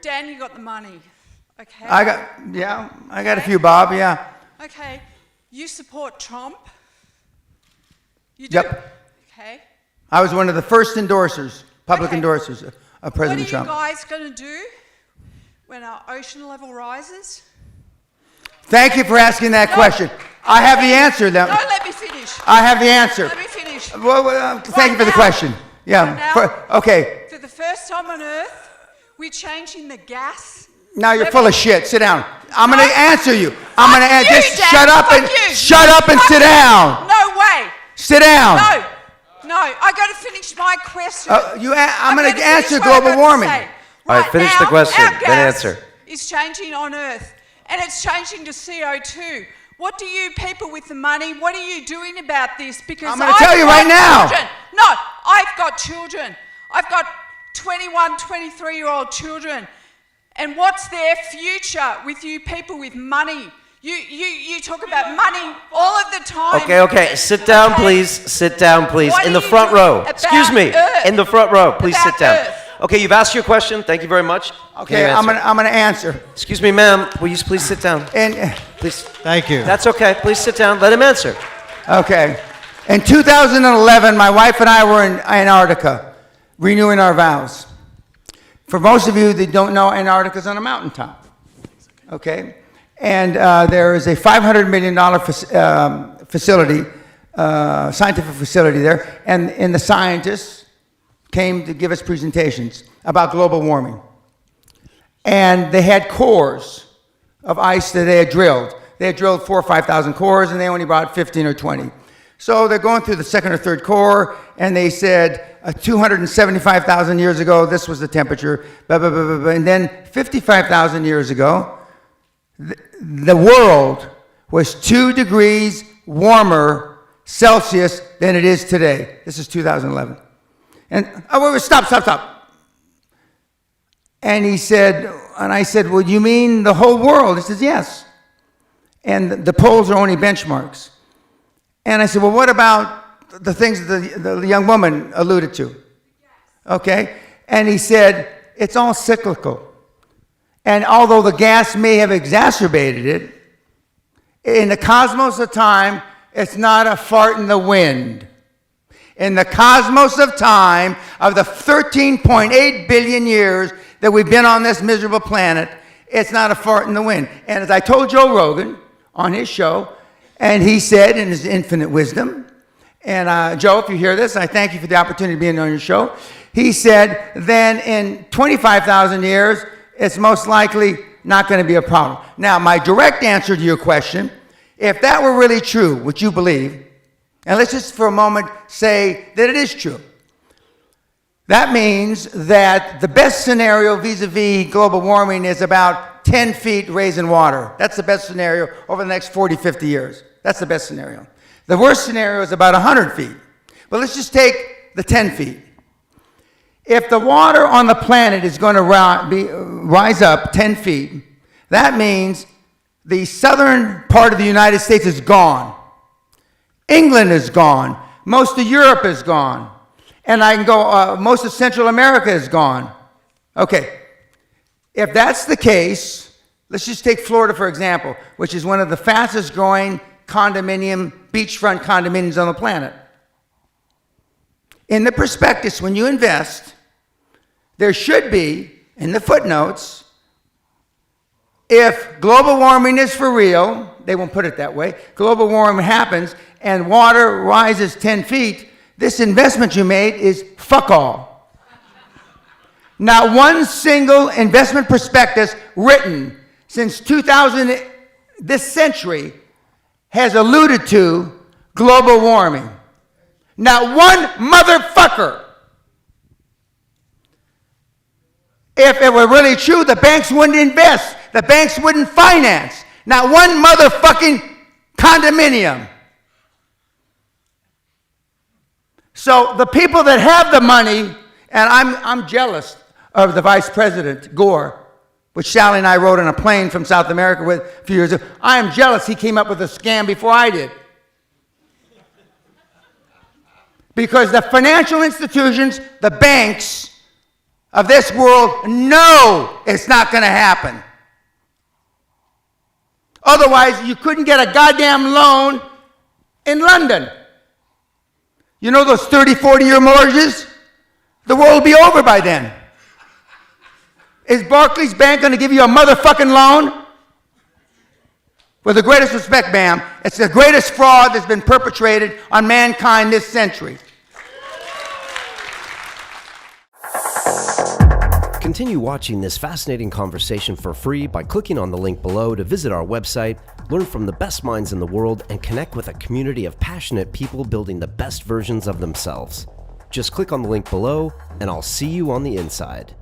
Dan, you got the money. Okay. I got a few, Bob, yeah. Okay. You support Trump? You do? Yep. Okay. I was one of the first endorsers, public endorsers of President Trump. What are you guys going to do when our ocean level rises? Thank you for asking that question. I have the answer. No, let me finish. I have the answer. Let me finish. Well, thank you for the question. Yeah. Okay. For the first time on Earth, we're changing the gas. Now you're full of shit. Sit down. I'm going to answer you. I'm going to answer. just shut up and sit down. No way. Sit down. No. I got to finish my question. I'm going to answer global warming. All right, finish the question, then answer. It's changing on Earth, and it's changing to CO2. What do you people with the money, what are you doing about this? Because I'm going to tell you right now. No, I've got children. I've got 21, 23-year-old children. And what's their future with you people with money? You talk about money all of the time. Okay. Sit down, please. Sit down, please. In the front row. Excuse me. In the front row. Please sit down. Okay, you've asked your question. Thank you very much. Okay, I'm gonna answer. Excuse me, ma'am. Will you please sit down? And please. Thank you. That's okay. Please sit down. Let him answer. Okay. In 2011, my wife and I were in Antarctica, renewing our vows. For most of you that don't know, Antarctica's on a mountaintop. Okay. And there is a $500 million facility, scientific facility there, and the scientists came to give us presentations about global warming. And they had cores of ice that they had drilled. They had drilled 4,000 or 5,000 cores, and they only brought 15 or 20. So they're going through the second or third core, and they said 275,000 years ago, this was the temperature, blah, blah, blah, blah, blah. And then 55,000 years ago, the world was 2 degrees warmer Celsius than it is today. This is 2011. And, stop. And he said, and I said, well, you mean the whole world? He says, yes. And the poles are only benchmarks. And I said, well, what about the things that the young woman alluded to? Okay. And he said, it's all cyclical. And although the gas may have exacerbated it, in the cosmos of time, it's not a fart in the wind. In the cosmos of time, of the 13.8 billion years that we've been on this miserable planet, it's not a fart in the wind. And as I told Joe Rogan on his show, and he said in his infinite wisdom, and Joe, if you hear this, I thank you for the opportunity of being on your show. He said, then in 25,000 years, it's most likely not going to be a problem. Now, my direct answer to your question, if that were really true, which you believe, and let's just for a moment say that it is true, that means that the best scenario vis-a-vis global warming is about 10 feet raise in water. That's the best scenario over the next 40, 50 years. That's the best scenario. The worst scenario is about 100 feet. But let's just take the 10 feet. If the water on the planet is going to rise up 10 feet, that means the southern part of the United States is gone. England is gone. Most of Europe is gone. And I can go, most of Central America is gone. Okay. If that's the case, let's just take Florida, for example, which is one of the fastest growing beachfront condominiums on the planet. In the prospectus, when you invest, there should be, in the footnotes, if global warming is for real, they won't put it that way, global warming happens and water rises 10 feet, this investment you made is fuck all. Not one single investment prospectus written since 2000, this century, has alluded to global warming. Not one motherfucker. If it were really true, the banks wouldn't invest. The banks wouldn't finance. Not one motherfucking condominium. So the people that have the money, and I'm jealous of the Vice President, Gore, which Sally and I rode on a plane from South America with a few years ago. I am jealous he came up with a scam before I did. Because the financial institutions, the banks, of this world know it's not going to happen. Otherwise, you couldn't get a goddamn loan in London. You know those 30, 40-year mortgages? The world will be over by then. Is Barclays Bank going to give you a motherfucking loan? With the greatest respect, ma'am, it's the greatest fraud that's been perpetrated on mankind this century. Continue watching this fascinating conversation for free by clicking on the link below to visit our website, learn from the best minds in the world, and connect with a community of passionate people building the best versions of themselves. Just click on the link below, and I'll see you on the inside.